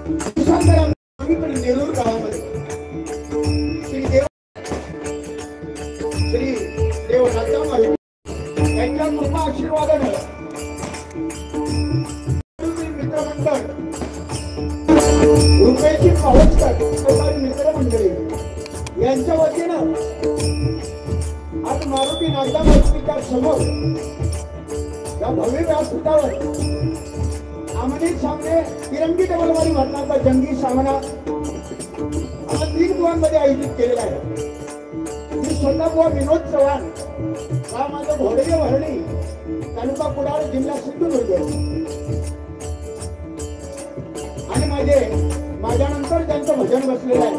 नेरूर गावामध्ये श्री देव राजामाई यांच्या कृपा आशीर्वादाने मित्रमंडळ रुपयाची पावसकर मित्रमंडळी यांच्या वतीनं आज मारुती नागदा हॉस्पिटल समोर या भव्य व्यासपीठावर आमने सामने तिरंगी डबलवारी भरणाचा जंगी सामना हा 3 दिवसांमध्ये आयोजित केलेला आहे. मी स्वतः बुवा विनोद चव्हाण हा माझा घोडेगे भरणी तालुका कुडाळ जिल्हा सिंधुदुर्ग आणि माझ्यानंतर त्यांचं भजन बसलेलं आहे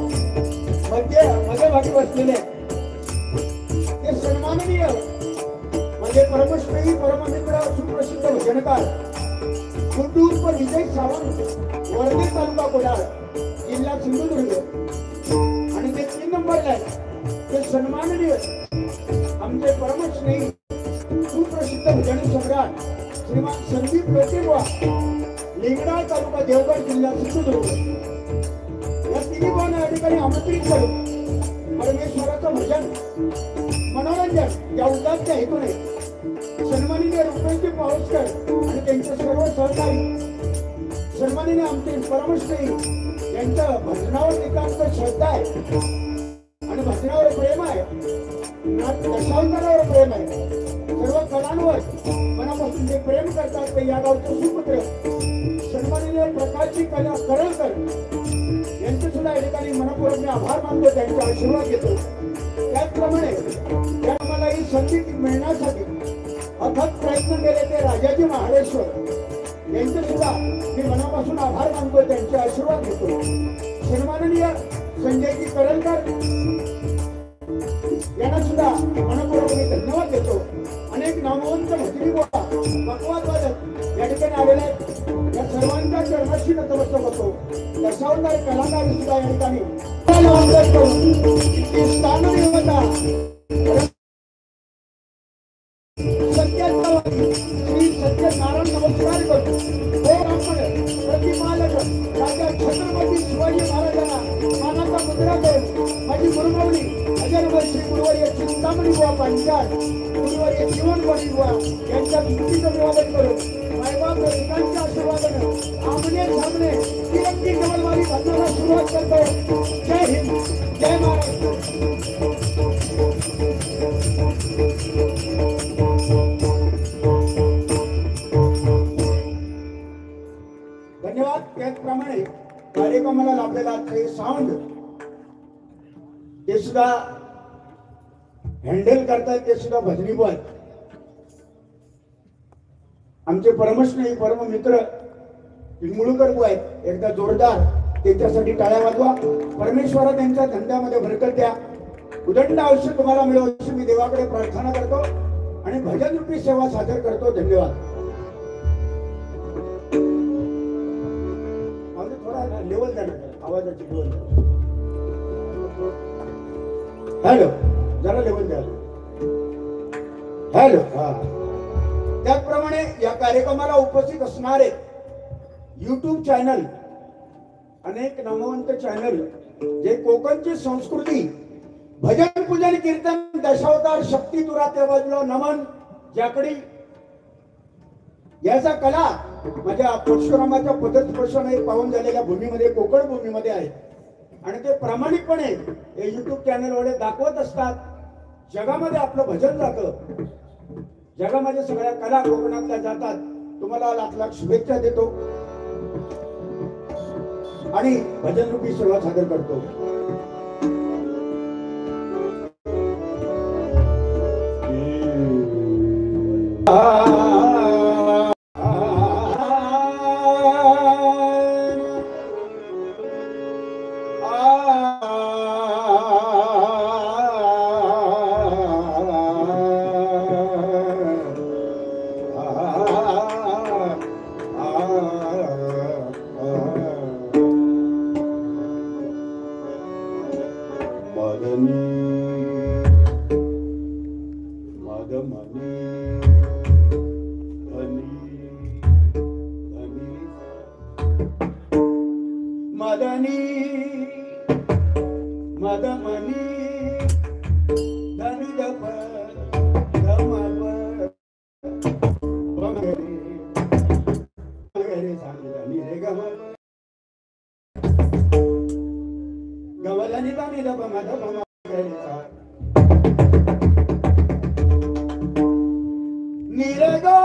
मध्यभागी बसलेले ते सन्माननीय माझे परमश्रेयी परममित्र सुप्रसिद्ध भजनकार गुंडूर विजय सावंत वर्धे तालुका कुडाळ जिल्हा सिंधुदुर्ग आणि ते 3 नंबरला ते सन्माननीय आमचे परमश्रेयी सुप्रसिद्ध भजन सम्राट श्रीमान संदीप लोटेबुवा लिंगडाळ तालुका देवगड जिल्हा सिंधुदुर्ग या 3 बुवांना या ठिकाणी आमंत्रित करून परमेश्वराचं भजन मनोरंजन या उद्देशाच्या हेतूने सन्माननीय रुपयाची पावसकर आणि त्यांचे सर्व सहकारी सन्माननीय आमचे परमश्रेयी यांच्या भजनावर नितांत श्रद्धा आहे आणि भजनावर प्रेम आहे, दशावतारावर प्रेम आहे. सर्व कलांवर मनापासून जे प्रेम करतात ते या गावचे सुपुत्र सन्माननीय प्रकाशजी कला करळकर यांचे सुद्धा या ठिकाणी मनपूर्वक मी आभार मानतो, त्यांचा आशीर्वाद घेतो. त्याचप्रमाणे मला ही संधी मिळण्यासाठी अथक प्रयत्न केले ते राजाजी महाडेश्वर यांचे सुद्धा मी मनापासून आभार मानतो, त्यांचे आशीर्वाद घेतो. सन्माननीय संजयजी करळकर यांना सुद्धा मनपूर्वक मी धन्यवाद देतो. अनेक नामवंत भजनी बुवा पकवाद वादक या ठिकाणी आलेले आहेत. या सर्वांच्या चरणाशी नतमस्तक होतो. दशावतार कलाकार सुद्धा या ठिकाणी स्थान देवता श्री सत्यनारायण नमस्कार करतो. हो ब्राह्मण प्रतिपालक राजा छत्रपती शिवाजी महाराजांना मानाचा मुद्रा करून माझी गुरुमाऊली अजर श्री गुरुवर्य चिंतामणी बुवा पांचाळ गुरुवर्य जीवनवाणी बुवा यांच्या स्मृतीचं अभिवादन करून मायबाप रसिकांच्या आशीर्वादानं आमने सामने तिरंगी डबलवारी भजनाला सुरुवात करतो. जय हिंद, जय महाराष्ट्र. धन्यवाद. त्याचप्रमाणे कार्यक्रमाला लाभलेला साऊंड ते सुद्धा हँडल करतात, ते सुद्धा भजनी बुवा आमचे परमश्रेयी परम मित्र मुळकर बुवा आहेत. एकदा जोरदार त्यांच्यासाठी टाळ्या वाजवा. परमेश्वरा त्यांच्या धंद्यामध्ये बरकत द्या, उदंड आयुष्य तुम्हाला मिळो अशी मी देवाकडे प्रार्थना करतो आणि भजन रूपी सेवा सादर करतो. धन्यवाद. लेवल द्या ना आवाजाची लेवल. हॅलो, जरा लेवल द्या. हॅलो. हा. त्याचप्रमाणे या कार्यक्रमाला उपस्थित असणारे YouTube चॅनल अनेक नामवंत चॅनल जे कोकणची संस्कृती भजन पूजन कीर्तन दशावतार शक्ती तुरा त्या बाजूला नमन जाकडी याचा कला माझ्या परशुरामाच्या पदस्पर्शाने पावन झालेल्या भूमीमध्ये कोकण भूमीमध्ये आहे आणि ते प्रामाणिकपणे हे YouTube चॅनलवर दाखवत असतात. जगामध्ये आपलं भजन जातं, जगामध्ये सगळ्या कला कोकणातल्या जातात. तुम्हाला लाख लाख शुभेच्छा देतो आणि भजन रूपी सेवा सादर करतो. मदनी मदमनी धनी दप धमप गरे सांगनी रे गम गवलनी धनी दप मद भम गरे सा नीरगा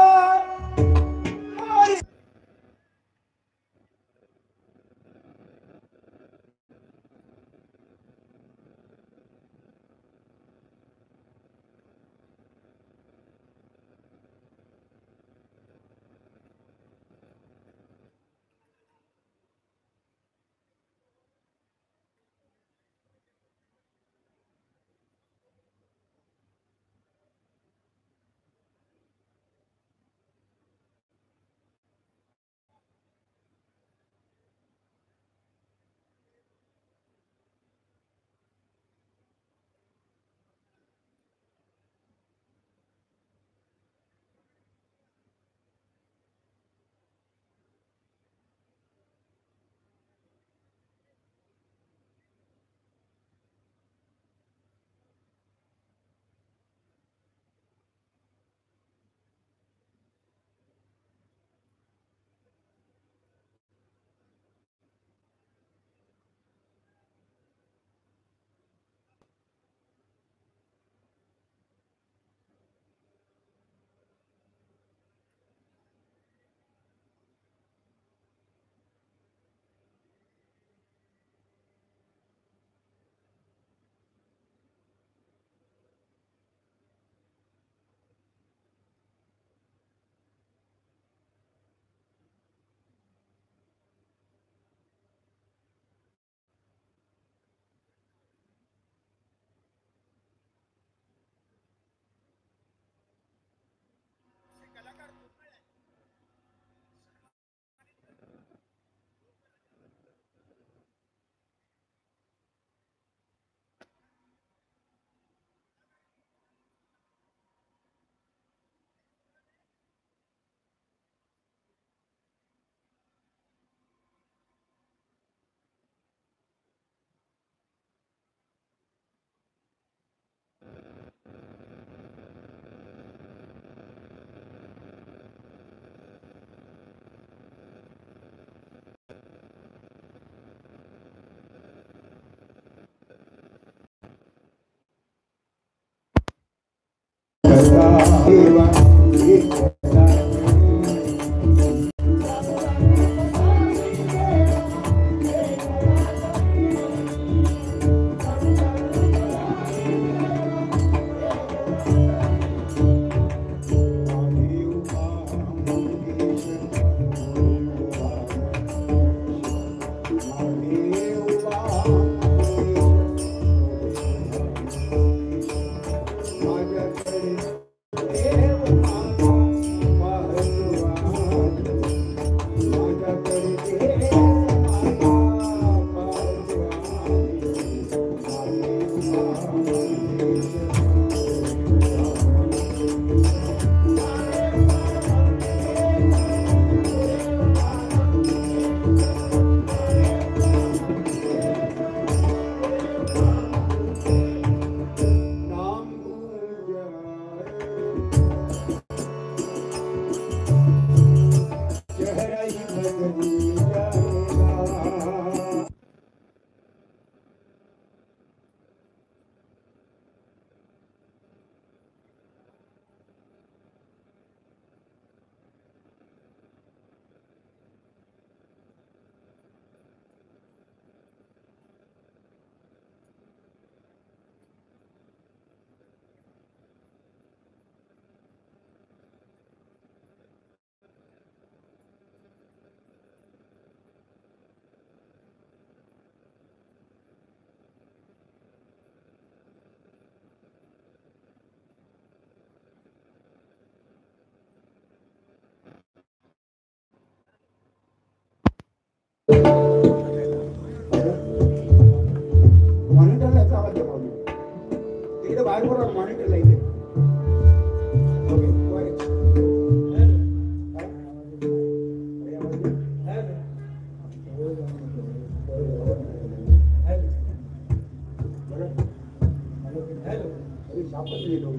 आपण गेलो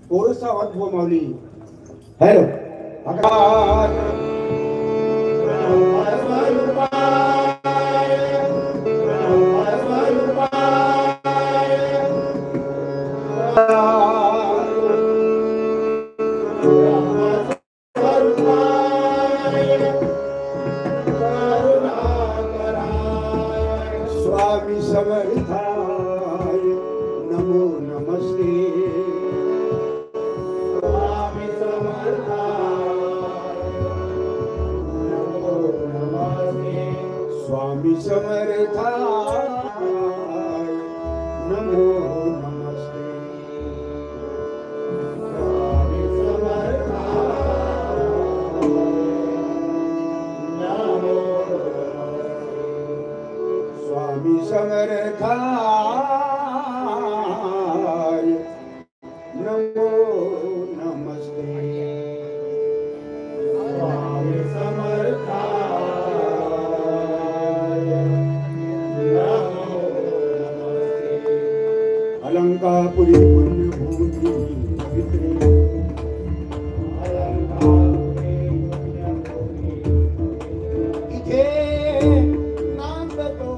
कोरसा आवाज भाऊ माऊली. हॅलो स्वामी समर्थाय नमो नमस्ते. स्वामी समर्थाय नमो नमस्ते. स्वामी समर्थाय नमो नमस्ते. स्वामी समर्थाय नमो नमस्ते. स्वामी समर्थाय नमो नमस्ते. अलंकापुरी पुण्यभूमी पवित्रे इथे नांदतो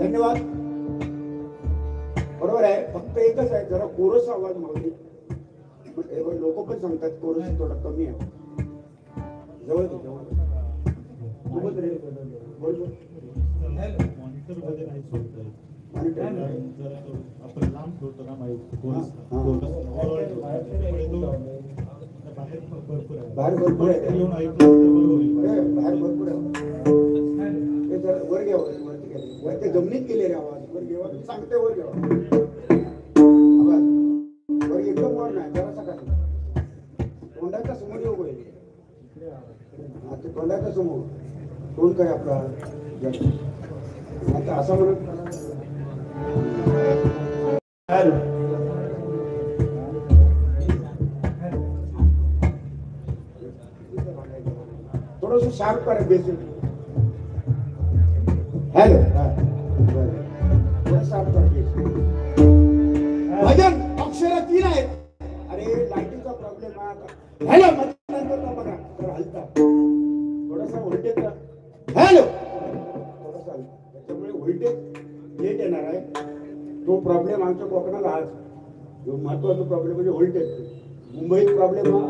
धन्यवाद. बरोबर आहे, फक्त एकच आहे, जरा कोरस आवाज मागली. लोक पण सांगतात कोरस थोडा कमी आहे. जवळ जवळ बोल बोल. मॉनिटर मध्ये नाही सोडत. आपण लांब ठेवतो ना माईक. बाहेर भरपूर आहे. बाहेर भरपूर आहे. वर घ्यावं, वरती घ्यावं. वरती जमिनीत गेले रे आवाज. वर घ्यावा, सांगते वर घ्यावा. आवाज वर एकदम वर नाही, जरासा काय तोंडाच्या समोर येऊ होईल. आता तोंडाच्या समोर तोंड काय आपला आता असं म्हणत थोडस शार्प करा बेसिक. हॅलो, थोडं शार्प करा बेसिक. भजन अक्षर 3 आहेत. अरे लाईटीचा प्रॉब्लेम आहे आता. हॅलो नंतर बघा जरा हलता थोडासा व्होल्टेज. हॅलो थोडासा त्याच्यामुळे व्होल्टेज लेट येणार आहे. तो प्रॉब्लेम आमच्या कोकणाला आज जो महत्वाचा प्रॉब्लेम म्हणजे व्होल्टेज. मुंबईत प्रॉब्लेम हा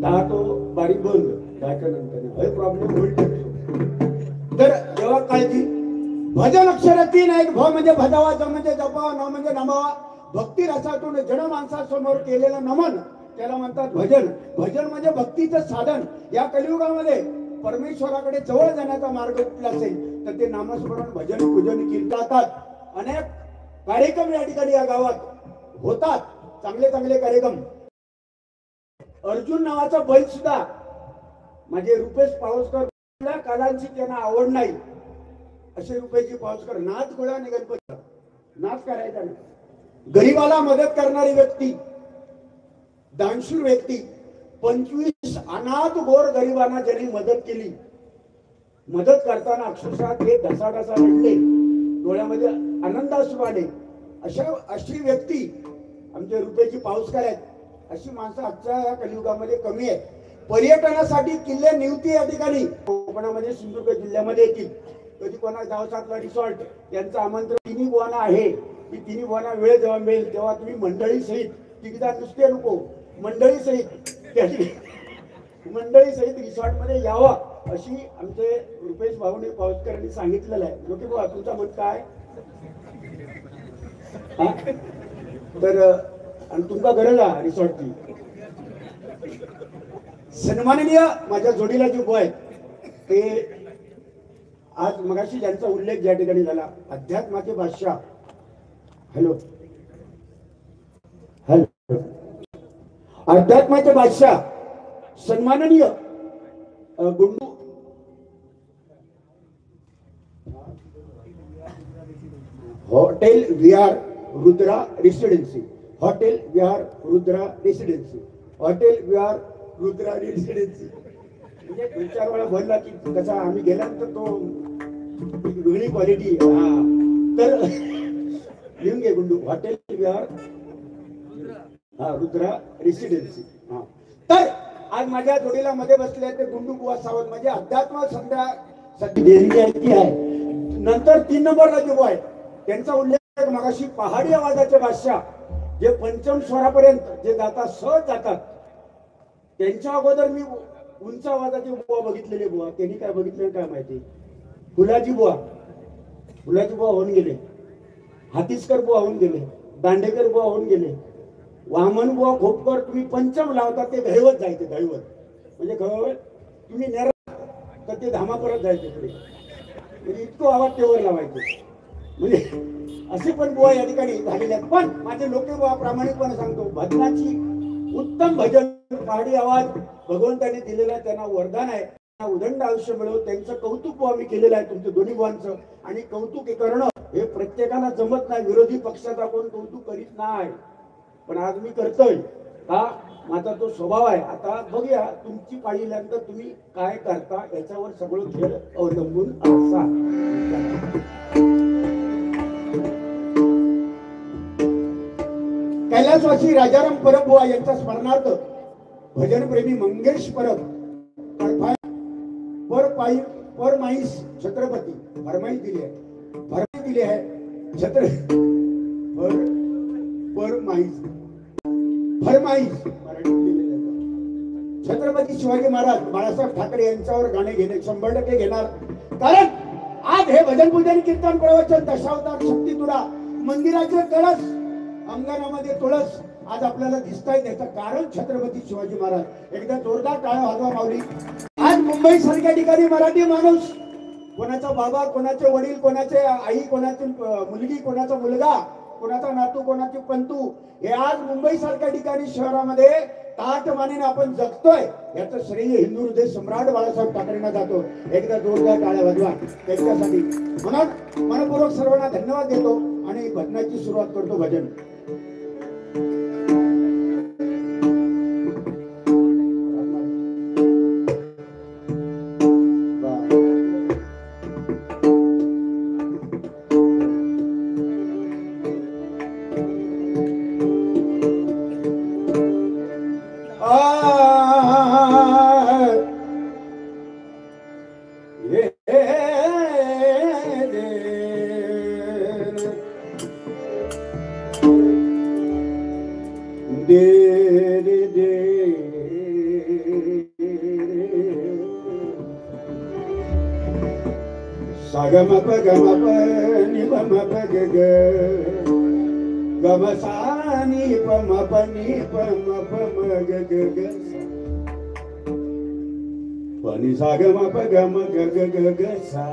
10 तो बारीक बंद 10च्या नंतर हे प्रॉब्लेम व्होल्टेज. तर जेव्हा काळजी भजन अक्षर 3 आहेत. भ म्हणजे भजावा, ज म्हणजे जपावा, न म्हणजे नमावा. भक्ती रसातून जड माणसासमोर केलेलं नमन त्याला म्हणतात भजन. भजन म्हणजे भक्तीचं साधन. या कलियुगामध्ये परमेश्वराकडे जवळ जाण्याचा मार्ग कुठला असेल तर ते नामस्मरण, भजन, पूजन, कीर्तनात. अनेक कार्यक्रम या ठिकाणी या गावात होतात. चांगले चांगले कार्यक्रम. अर्जुन नावाचा बैल सुद्धा माझे रुपेश पावसकर कलांची त्यांना आवड नाही असे रुपेशजी पावसकर नाच गोळा आणि गणपती नाच करायचा नाही. गरीबाला मदत करणारी व्यक्ती, दानशूर व्यक्ती. 25 अनाथ गोर गरिबांना ज्यांनी मदत केली. मदत करताना अक्षरशः ते ढसाढसा रडले, डोळ्यामध्ये आनंदाश्रू आले. अशी व्यक्ती आमचे रुपेशजी पावसकर आहेत. अशी माणसं आजच्या या कलियुगामध्ये कमी आहेत. पर्यटनासाठी किल्ले निवती या ठिकाणी कोकणामध्ये सिंधुदुर्ग जिल्ह्यामध्ये येतील. कधी कोणा गावसातला रिसॉर्ट यांचं आमंत्रण तिन्ही बुवांना आहे की तिन्ही बुवांना वेळ जेव्हा मिळेल तेव्हा तुम्ही मंडळी सहित तिकडे नुसते नको मंडळी सहित रिसॉर्ट मध्ये यावं अशी आमचे रुपेश भाऊने पावसकर यांनी सांगितलेलं आहे. लोके बुवा तुमचा मत काय? तर आणि तुमका गरज आहे रिसॉर्टची. सन्माननीय माझ्या जोडीला जे बुवा आहेत ते आज मगाशी ज्यांचा उल्लेख ज्या ठिकाणी झाला अध्यात्माचे बादशाह. हॅलो हॅलो अध्यात्माचे बादशाह सन्माननीय गुंडू हॉटेल विहार रुद्रा रेसिडेन्सी. हॉटेल विहार रुद्रा रेसिडेन्सी. हॉटेल विहार रुद्रा रेसिडेन्सी. म्हणजे 2-4 वेळा बोलला की कसा आम्ही गेल्यानंतर तो वेगळी क्वालिटी. तर लिहून घे गुंडू. हॉटेल विहार रुद्रा रेसिडेन्सी. तर आज माझ्या जोडीला मध्ये बसले ते गुंडू बुवा सावंत. म्हणजे अध्यात्म संध्या आहे. नंतर 3 नंबरला जे बुवा आहे त्यांचा उल्लेख मगाशी पहाडी आवाजाचे बादशाह जे पंचम स्वरापर्यंत जे जातात सहज जातात. त्यांच्या अगोदर मी उंच आवाजाचे बुवा बघितलेले बुवा. त्यांनी काय बघितले काय माहिती. फुलाजी बुवा होऊन गेले. हातीसकर बुवा होऊन गेले. दांडेकर बुवा होऊन गेले. वामन बुवा खोपकर तुम्ही पंचम लावता ते दैवत जायचे. दैवत म्हणजे गवळ तुम्ही नेरा तर ते धामा परत जायचे पुढे. म्हणजे इतकं आवाज तेवर लावायचे. म्हणजे असे पण बुवा या ठिकाणी झालेले आहेत. पण माझे लोके बुवा प्रामाणिकपणे सांगतो भजनाची उत्तम भजन पहाडी आवाज भगवंताने दिलेला त्यांना वरदान आहे. उदंड आयुष्य मिळव त्यांचं कौतुक बुवा मी केलेलं आहे तुमच्या दोन्ही बुवांचं. आणि कौतुक करणं हे प्रत्येकाला जमत नाही. विरोधी पक्षाचा कोण कौतुक करीत नाही पण आज मी करतोय. हा माझा तो स्वभाव आहे. आता बघूया तुमची पाहिल्यानंतर तुम्ही काय करता याच्यावर सगळं खेळ अवलंबून असा. कैलासवासी राजाराम परब बुवा यांच्या स्मरणार्थ भजनप्रेमी मंगेश परब पर माईस छत्रपती फरमाईश दिली आहे. फरमाईश दिली आहे छत्र पर माईस फरमाईश छत्रपती शिवाजी महाराज बाळासाहेब ठाकरे यांच्यावर गाणे घेणे 100% घेणार. कारण आज हे भजन पूजन कीर्तन प्रवचन दशावतार शक्ती तुरा मंदिराचे कळस अंगणामध्ये तुळस आज आपल्याला दिसताय. त्याचं कारण छत्रपती शिवाजी महाराज. एकदा जोरदार टाळ्या वाजवा माऊली. आज मुंबई सारख्या ठिकाणी मराठी माणूस कोणाचा बाबा कोणाचे वडील कोणाचे आई कोणाची मुलगी कोणाचा मुलगा कोणाचा नातू कोणाची पंतू हे आज मुंबई सारख्या ठिकाणी शहरामध्ये ताट मानेने आपण जगतोय. याचं श्रेय हिंदू हृदय सम्राट बाळासाहेब ठाकरेंना जातो. एकदा जोरदार टाळ्या वाजवा त्यांच्यासाठी. म्हणून मनपूर्वक सर्वांना धन्यवाद देतो आणि भजनाची सुरुवात करतो. भजन सा ग म प ग म प नि प म प ग ग ग म सा नि प म प नि प म प म ग ग ग प नि सा ग म प ग म ग ग ग ग सा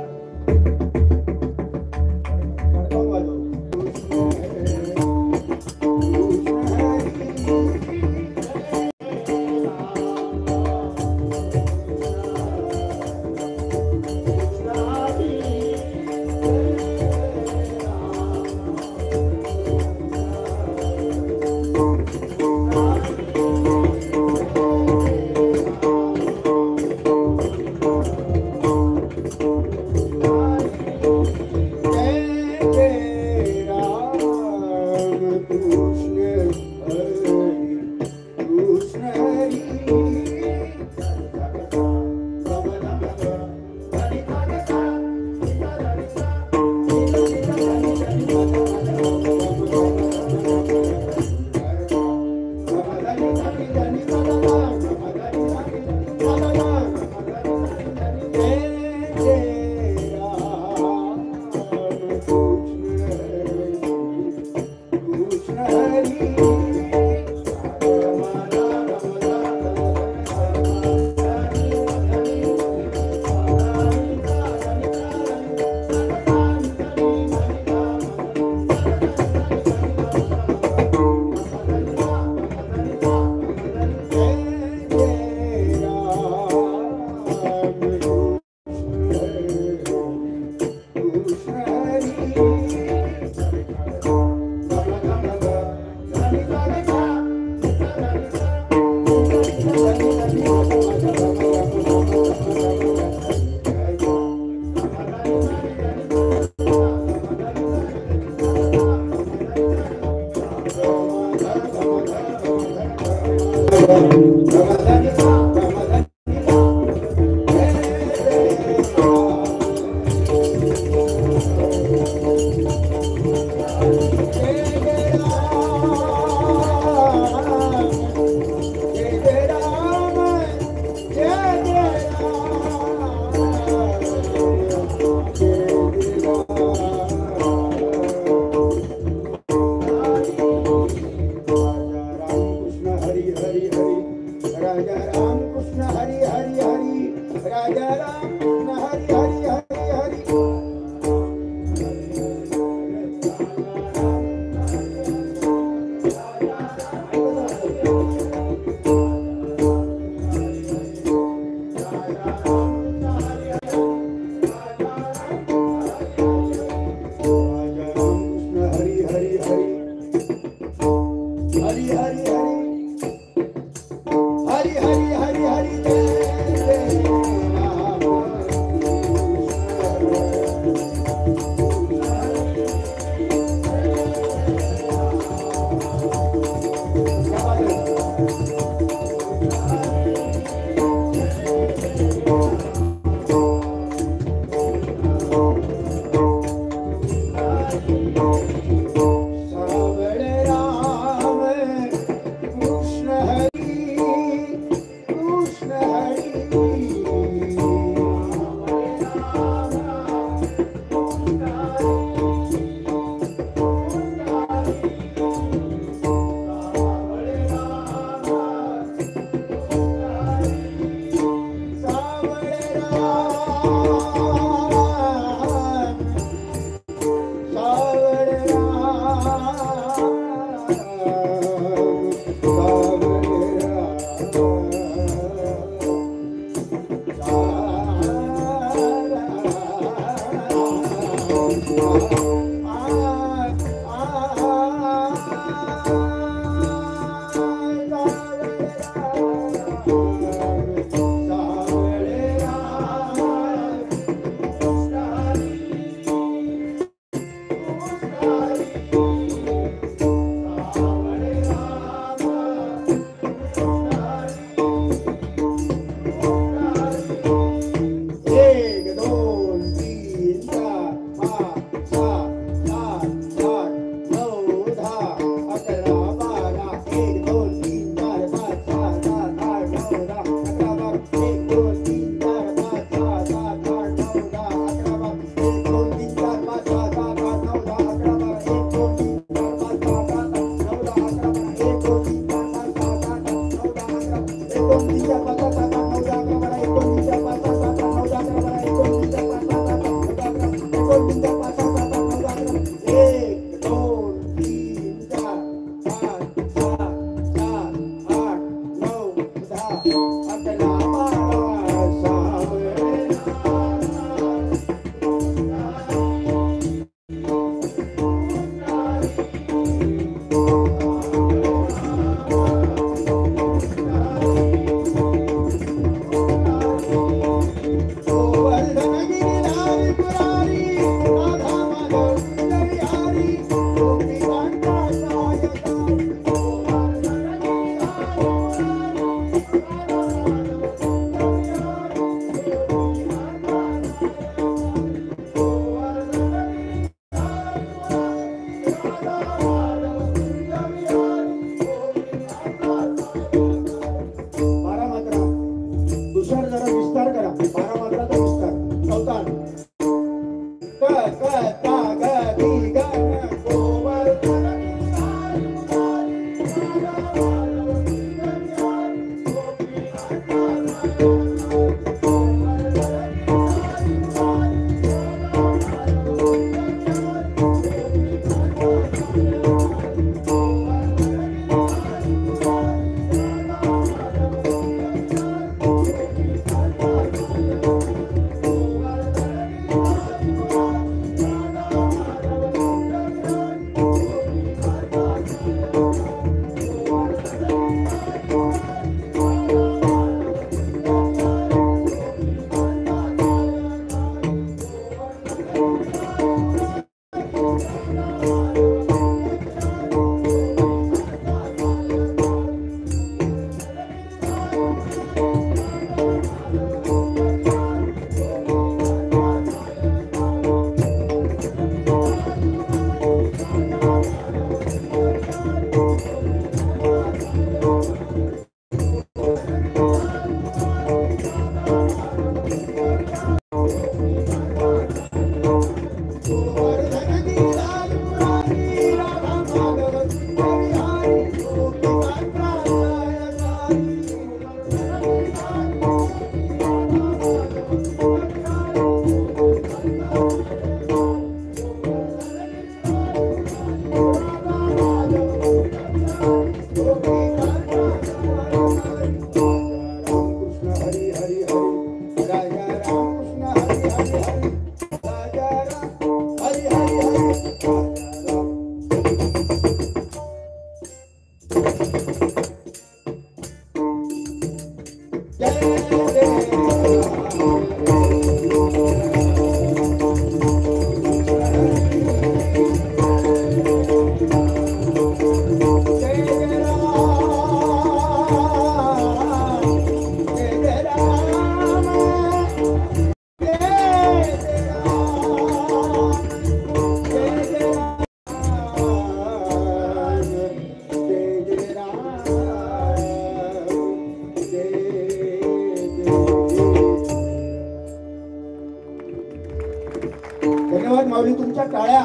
धन्यवाद माऊली, तुमच्या टाळ्या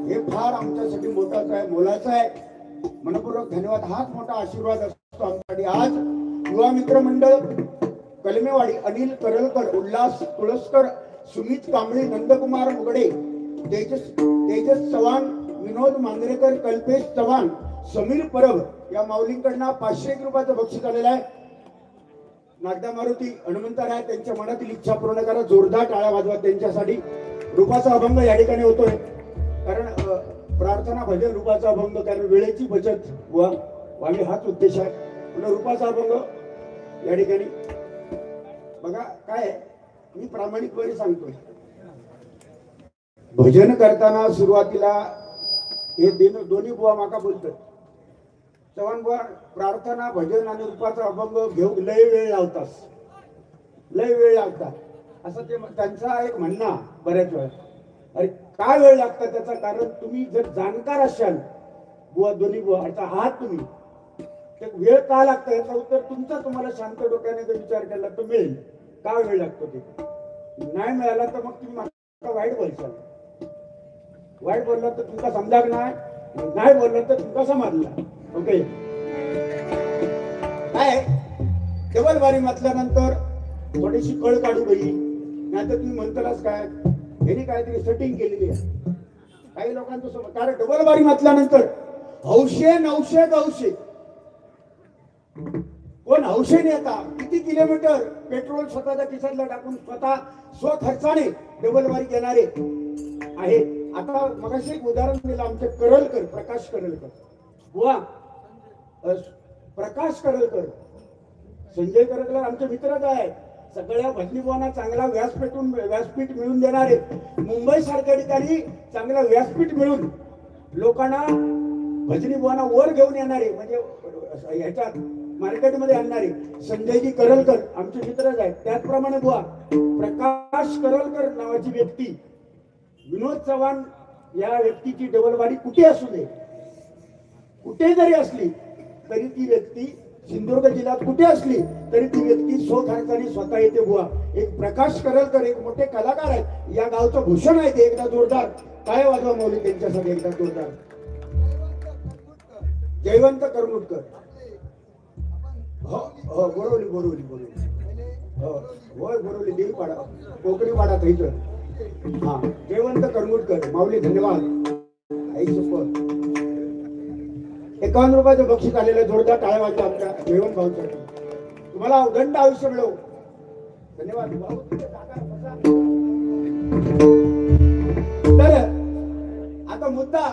हे फार आमच्यासाठी मोठाच आहे, मोलाचं आहे. मनपूर्वक धन्यवाद. हाच मोठा आशीर्वाद असतो आमच्यासाठी. आज युवा मित्र मंडळ कलमेवाडी, अनिल करलकर, उल्हास तुळसकर, सुमित कांबळे, नंदकुमार मुगडे, तेजस चव्हाण, विनोद मांजरेकर, कल्पेश चव्हाण, समीर परब या माऊलींकडनं 501 रुपयाचं बक्षीस आलेलं आहे. नागदा मारुती हनुमंतराय त्यांच्या मनातील इच्छा पूर्ण करा. जोरदार टाळ्या वाजवा त्यांच्यासाठी. रूपाचा अभंग या ठिकाणी होतोय, कारण प्रार्थना भजन रूपाचा अभंग, कारण वेळेची बचत व्हावी हाच उद्देश आहे. म्हणून रूपाचा अभंग या ठिकाणी बघा. काय मी प्रामाणिकपणे सांगतोय, भजन करताना सुरुवातीला हे दोन्ही बुवा माका बोलतात, चव्हाण बुवा प्रार्थना भजन आणि रूपाचा अभंग घेऊ लय वेळ लावतास, लय वेळ लागतात असं ते त्यांचा एक म्हणणं बऱ्याच वेळा. अरे काय वेळ लागतं त्याचं कारण, तुम्ही जर जाणकार असाल बुवा, दोन्ही बुवा आता आहात तुम्ही, तर वेळ का लागतं याचं उत्तर तुमचा तुम्हाला शांत डोक्याने जर विचार केला तर मिळेल. का वेळ लागतो ते नाही मिळाला तर मग तुम्ही मला वाईट बोलशाल. वाईट बोलला तर तुमका समजाक नाही बोलला तर तुमका समजला. ओके. काय डबल बारी म्हटल्यानंतर थोडीशी कळ काढू गई, नाही तर तुम्ही म्हणतालच काय यांनी काहीतरी सेटिंग केलेली आहे. काही लोकांचं समज, कारण डबल बारी म्हटल्यानंतर हौशे 900 गौशे, कोण हौशेने येता किती किलोमीटर पेट्रोल स्वतःच्या खिशातला टाकून स्वतः स्वखर्चाने डबल बारी घेणारे आहे. आता मगाशी एक उदाहरण दिलं आमचे करलकर, प्रकाश करलकर बुवा, प्रकाश करलकर, संजय करलकर आमचे मित्रच आहे. सगळ्या भजनी बुवांना चांगला व्यासपीठ मिळून देणारे, मुंबई सारख्या ठिकाणी चांगला व्यासपीठ मिळून लोकांना भजनी बुवांना वर घेऊन येणारे, म्हणजे ह्याच्यात मार्केटमध्ये आणणारे संजयजी करलकर आमचे मित्रच आहेत. त्याचप्रमाणे बुवा प्रकाश करलकर नावाची व्यक्ती, विनोद चव्हाण या व्यक्तीची डबलबारी कुठे असू दे, कुठे जरी असली तरी ती व्यक्ती, सिंधुदुर्ग जिल्ह्यात कुठे असली तरी ती व्यक्ती स्वखर्चाने स्वतः येते बुवा. एक प्रकाश करलकर एक मोठे कलाकार आहेत, या गावचं भूषण आहे ते. एकदा जोरदार काय वाजवा मौली त्यांच्यासाठी, एकदा जोरदार. जयवंत करमुटकर, हो हो बोरवली बोरवली बोरवली, हो होय बोरवली, देवी पाडा, कोकणी पाडा इथं. हा जयवंत करमुटकर माऊली, धन्यवाद. आई सुपर 51 रुपयाचं बक्षीस आलेलं. जोरदार टाळ्या वाजवा आमच्या जयवंत भाऊसाठी. तुम्हाला अवघंड आयुष्य मिळो. धन्यवाद भाऊ. तर आता मुद्दा,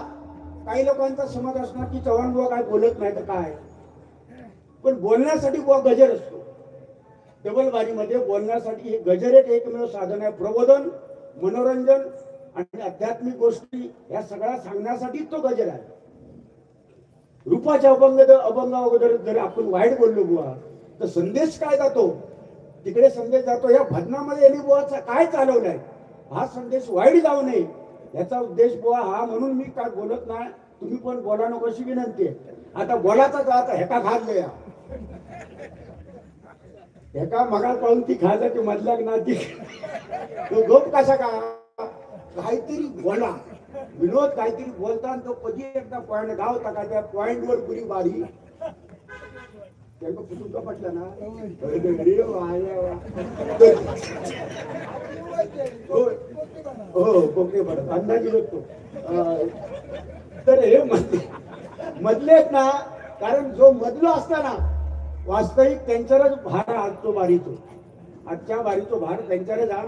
काही लोकांचा समज असणार की चव्हाण बुवा काय बोलत नाही तर काय, पण बोलण्यासाठी बुवा गजर असतो. डबलबारीमध्ये बोलण्यासाठी हे गजर एक एकमेव साधन आहे. प्रबोधन, मनोरंजन आणि आध्यात्मिक गोष्टी या सगळ्या सांगण्यासाठी तो गजर आहे. रूपाच्या अभंग अगोदर जर आपण वाईट बोललो बुवा तर संदेश काय जातो, तिकडे संदेश जातो. या भजनामध्ये यांनी बुवाचा काय चालवलाय, हा संदेश वाईट जाऊ नये याचा उद्देश बुवा हा. म्हणून मी काय बोलत नाही, तुम्ही पण बोला नको अशी विनंती आहे. आता बोलाचा आता हेका खाल्लं, हेका मगा पाहून ती खायचा ती मधल्या ना ती तो गप कसा का, काहीतरी बोला. विनोद काहीतरी बोलताना तो कधी एकदा पॉइंट गावता का, त्या पॉइंट वर पुरी बारी त्यांना पुसून का पटलं ना, हो कोकणे पडत अंदाजी होतो. तर हे मधले आहेत ना, कारण जो मधलो असताना वास्तविक त्यांच्यावरच भार, आजचो बारीचो, आजच्या बारीचो भार त्यांच्यावर जा.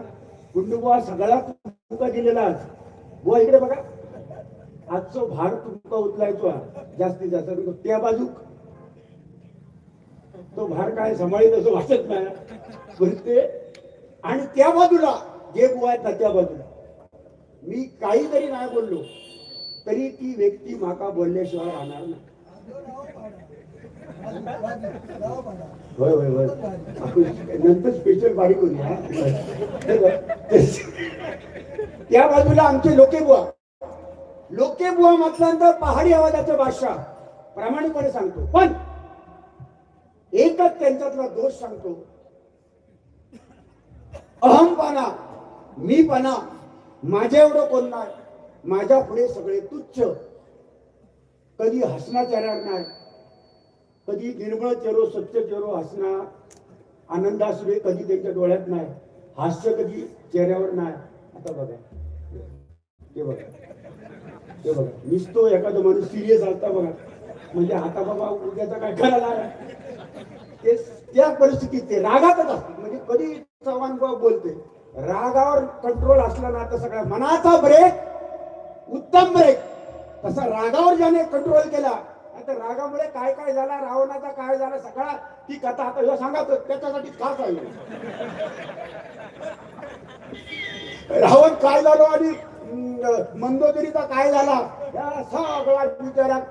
कुंडुबुवा सगळा तुमका दिलेला आज. बुवा इकडे बघा, आजचो भार तुमका उचलायचो जास्तीत जास्त. त्या बाजूक तो भार काय सांभाळीत असं वाटत नाही बोलते. आणि त्या बाजूला जे बुवा आहेत ना, त्या बाजूला मी काही जरी नाही बोललो तरी ती व्यक्ती माका बोलल्याशिवाय राहणार नाही. होय होय होय, नंतर स्पेशल बारी करूया. त्या बाजूला आमचे लोकेबुवा म्हटल्यानंतर पहाडी आवाजाचा बादशाह प्रामाणिकपणे सांगतो. पण एकच त्यांच्यातला दोष सांगतो, अहमपणा, मीपणा. माझ्या एवढं कोण नाही, माझ्या पुढे सगळे तुच्छ. कधी हसना चेहऱ्यावर नाही, कधी निर्मळ चेहरो, स्वच्छ चेहरो, हसना आनंदाश्रू कधी त्यांच्या डोळ्यात नाही, हास्य कधी चेहऱ्यावर नाही. आता बघा, ते बघा, ते बघा, निसतो एखादा माणूस सिरियस असता बघा, म्हणजे आता बाबा उद्याचा काय करायला. ते त्या परिस्थितीत ते रागातच असतात. म्हणजे कधी चव्हाण बाबा बोलते, रागावर कंट्रोल असला ना तर सगळ्या मनाचा ब्रेक उत्तम ब्रेक. तसा रागावर ज्याने कंट्रोल केला, आता रागामुळे काय काय झाला, रावणाचा काय झाला, सगळा ती कथा आता सांगा, त्याच्यासाठी खास आहे. रावण काय झालो आणि मंदोदरीचा काय झाला, या सगळा विचारात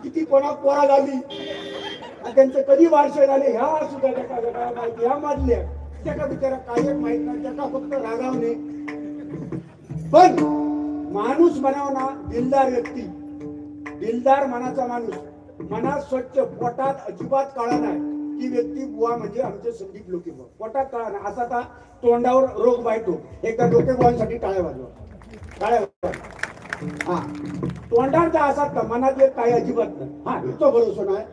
किती पोरा झाली आणि त्यांचे कधी वारसे झाले ह्या सुद्धा त्याला माहिती. ह्या मधल्या त्याला बिचारा काय माहित नाही, त्याला फक्त रागावणे. पण माणूस म्हणावं ना, दिलदार व्यक्ती, दिलदार मनाचा माणूस, मनात स्वच्छ, पोटात अजिबात काळा नाही, ती व्यक्ती बुवा म्हणजे आमचे संदीप लोकेबुवा. पोटात काळा नाही, असा आता तोंडावर रोग बायतो. एकदा लोकेबुवांसाठी टाळ्या वाजवा, टाळ्या वाजवा. हा, तोंडांचा असाच का, मनात एक काय अजिबात नाही. हा, इथं भरोसा नाही,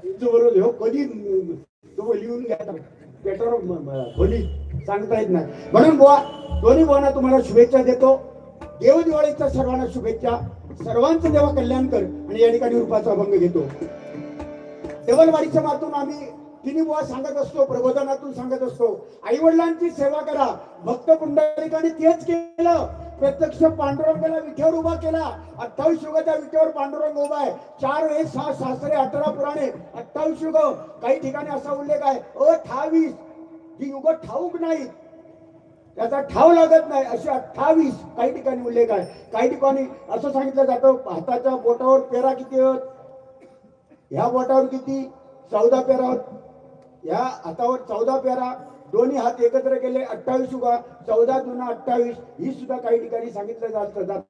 इथं भरोसा हो कधी तो लिहून घ्या पेटवर खोली सांगता येत नाही. म्हणून बुवा, दोन्ही बुवांना तुम्हाला शुभेच्छा देतो. देव दिवाळीच्या सर्वांना शुभेच्छा. सर्वांचं देवा कल्याण कर. आणि या ठिकाणी रूपाचा अभंग घेतो. देवलवाडीच्या मातून आम्ही तिन्ही बुवा सांगत असतो, प्रबोधनातून सांगत असतो, आई वडिलांची सेवा करा. भक्त पुंडलिकाने तेच केलं. प्रत्यक्ष पांडुरंगाला विठ्यावर उभा केला. 28 युगाच्या विठ्यावर पांडुरंग उभा आहे. 4 वेद 6 शास्त्रे 18 पुराणे 28 युग. काही ठिकाणी असा उल्लेख आहे 28 ही युग ठाऊक नाही, त्याचा ठाव लागत नाही, असे 28 काही ठिकाणी उल्लेख आहे. काही ठिकाणी असं सांगितलं जातं, हाताच्या बोटावर पेरा किती होत, ह्या बोटावर किती 14 पेरा होत, ह्या हातावर 14 पेरा, दोन्ही हात एकत्र केले 28 युगा, 14 दूना 28 ही सुद्धा काही ठिकाणी सांगितलं जातात.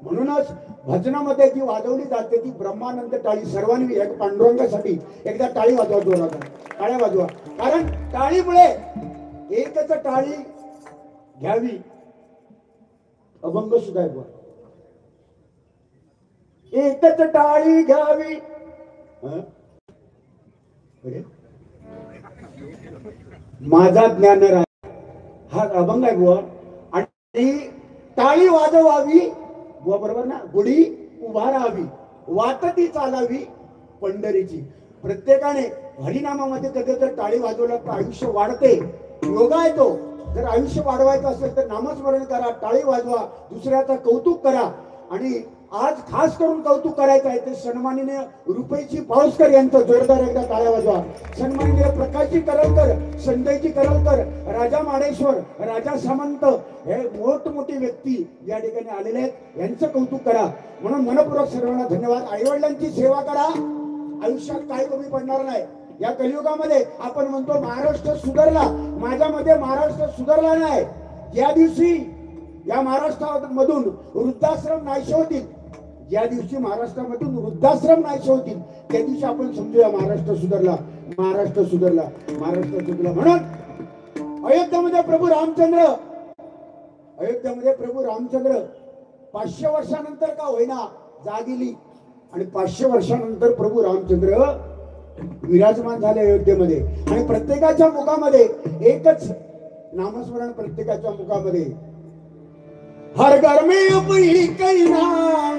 म्हणूनच भजनामध्ये जी वाजवली जाते ती ब्रह्मानंद टाळी. सर्वांनी पांडुरंगासाठी एकदा टाळी वाजवा, जोरात टाळ्या वाजवा. कारण टाळीमुळे एकच टाळी घ्यावी, अभंग सुद्धा आहे. एकच टाळी घ्यावी, माझा ज्ञानराज हा अभंग आहे बुवा. आणि टाळी वाजवावी बुवा, बरोबर ना, गुढी उभारावी, वाटती चालावी पंढरीची. प्रत्येकाने हरिनामामध्ये कधी जर टाळी वाजवलं तर आयुष्य वाढते, योगा येतो. जर आयुष्य वाढवायचं असेल तर नामस्मरण करा, टाळी वाजवा, दुसऱ्याचं कौतुक करा. आणि आज खास करून कौतुक करायचं आहे ते सन्माननीय रुपयची पाऊसकर यांचं जोरदार एकदा टाळ्या वाजवा. सन्माननीय प्रकाशजी करलकर, संजयजी करलकर, राजा माडेश्वर, राजा सामंत हे मोठमोठी व्यक्ती या ठिकाणी आलेले आहेत, यांचं कौतुक करा. म्हणून मनपूर्वक सर्वांना धन्यवाद. आईवडिलांची सेवा करा, आयुष्यात काही कमी पडणार नाही. या कलियुगामध्ये आपण म्हणतो महाराष्ट्र सुधारला, माझ्यामध्ये महाराष्ट्र सुधारला नाही. ज्या दिवशी या महाराष्ट्रामधून वृद्धाश्रम नाहीसे होतील, ज्या दिवशी महाराष्ट्रामधून वृद्धाश्रम नाहीसे होतील, त्या दिवशी आपण समजूया महाराष्ट्र सुधारला, महाराष्ट्र सुधारला, महाराष्ट्र सुधारला. म्हणून अयोध्यामध्ये प्रभू रामचंद्र, अयोध्यामध्ये प्रभू रामचंद्र 500 वर्षानंतर का होईना जागिली. आणि 500 वर्षानंतर प्रभू रामचंद्र विराजमान झाले अयोध्येमध्ये. आणि प्रत्येकाच्या मुखामध्ये एकच नामस्मरण, प्रत्येकाच्या मुखामध्ये हर घर में अब एक ही नाम.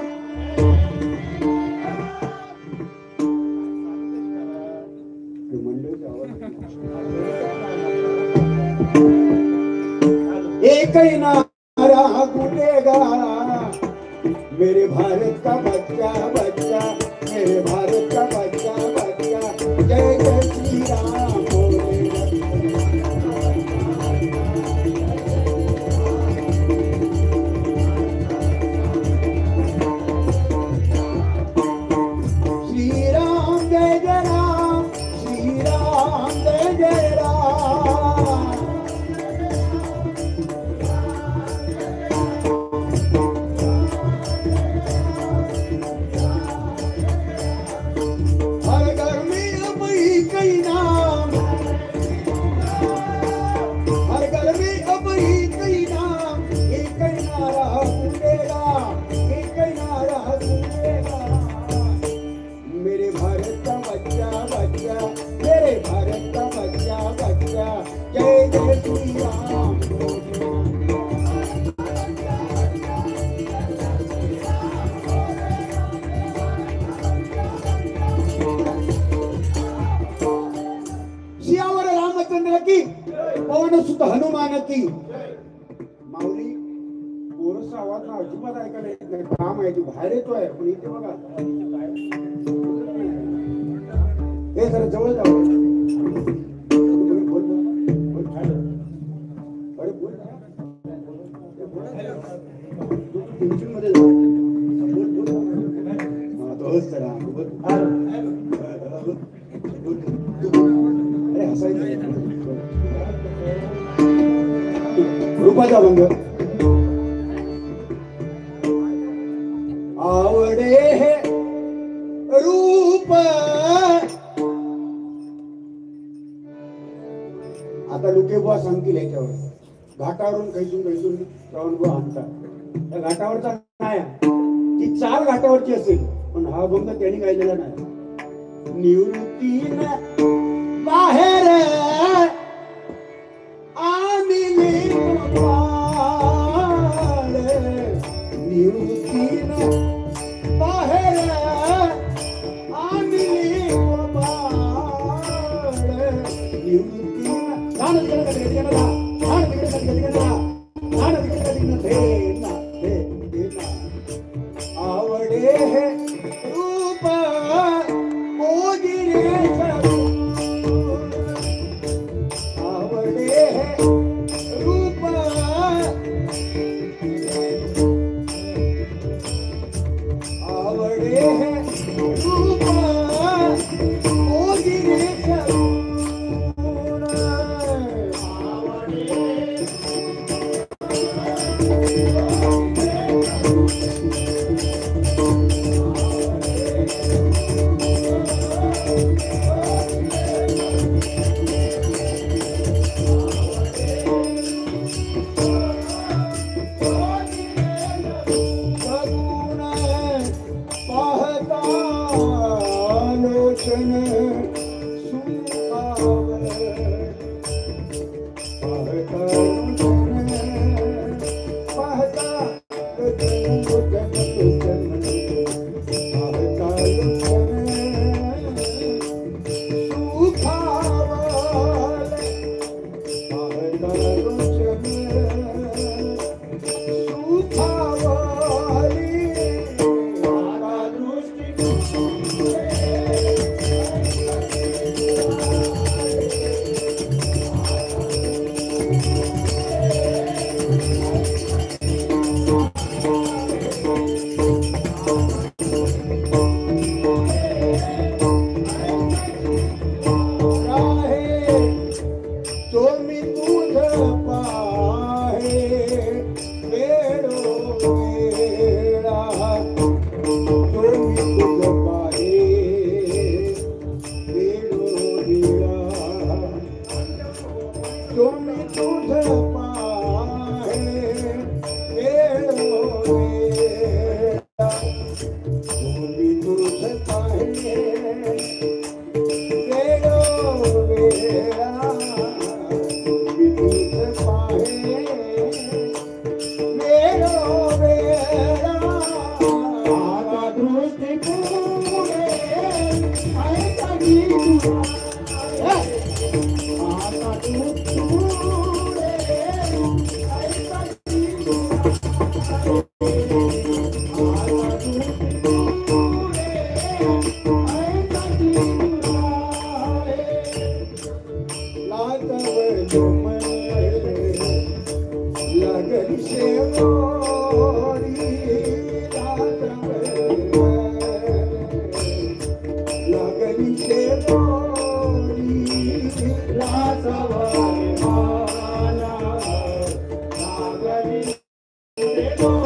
मंडळीचा आवाज एक ही नारा गूंजेगा, मेरे भारत का बच्चा बच्चा, मेरे भारत का बच्चा बच्चा, जय जय श्री राम बोलेगा। श्री राम जय जय राम, श्री राम जय जय राम। हर घर में अब एक ही नाम, हर घर में अब एक ही नाम, एक ही नारा गूंजेगा, एक ही नारा गूंजेगा, मेरे भारत का बच्चा बच्चा, मेरे भारत का बच्चा बच्चा, जय जय श्री राम। सियावर रामचंद्र की, पवन सुत हनुमान की। माऊली पोरसा आवाज ना अजिबात ऐकायला येत नाही, काम आहे ती बाहेर येतोय, पण इथे बघा हे जरा जवळ जाऊ। अरे बोल टेन्शन मध्ये जा, बोल बोल तोच तर बोल। अरे हसायचं रूपाचा भंग। आवडे हे रूप, आता लुके बुवा सांगतील याच्यावर, घाटावरून कैसून कैसून श्रावण बुवा आणतात, त्या घाटावरचा नाही ती चार घाटावरची असेल, पण हा भंग त्यांनी गायलेला नाही। निवृत्तीन बाहेर आमिले गोपाळ, निवृत्तीन बाहेर आमिले गोपाळ, निवृत्तीन ध्यान तिकडे कधी कधी गेला, ध्यान तिकडे कधी कधी गेला, ध्यान तिकडे कधी न देना, आवडे हे रूप मोजिरे सगुण, आवडे हे रूप, आवडे हे रूप मोजिरे सगुण, आवडे पाहता लागली शेवोरी लागली शेवोरी लाजवारे माला लागली शेवोरी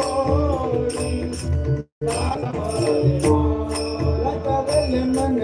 लाजवारे माला लागले मन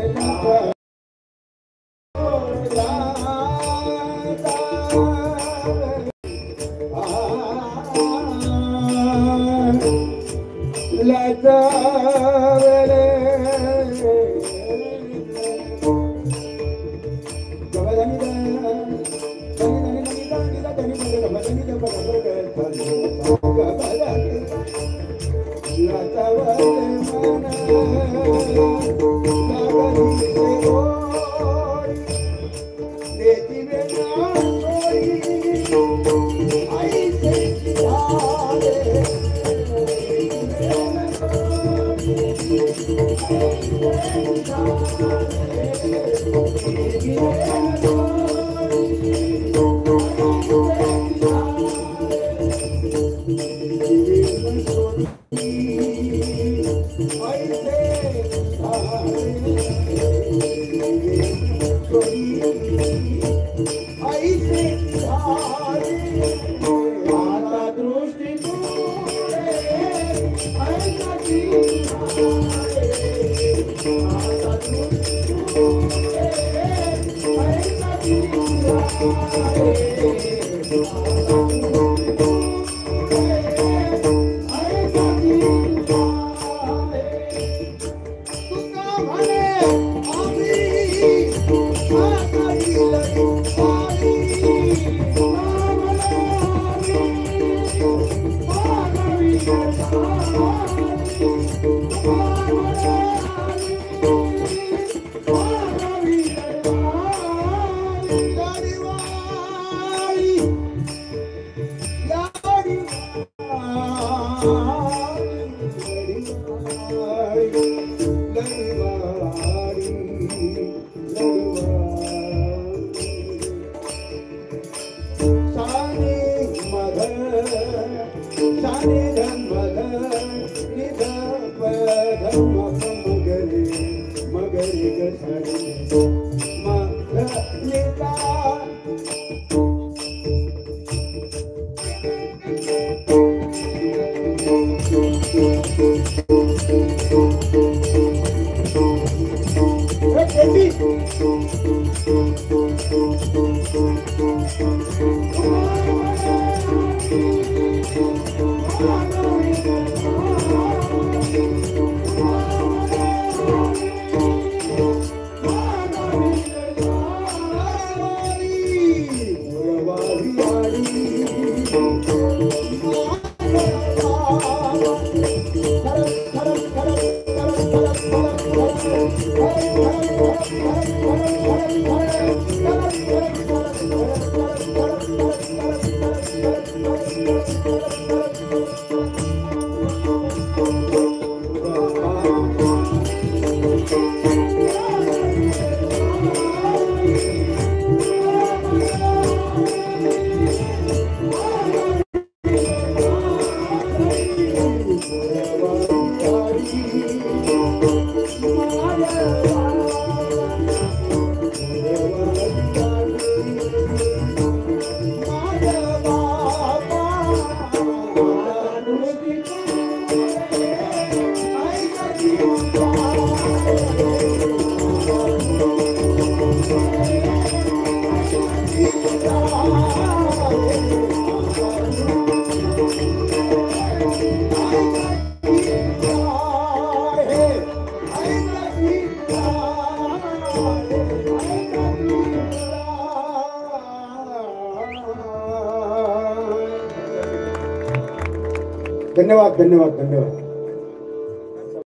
धन्यवाद धन्यवाद धन्यवाद.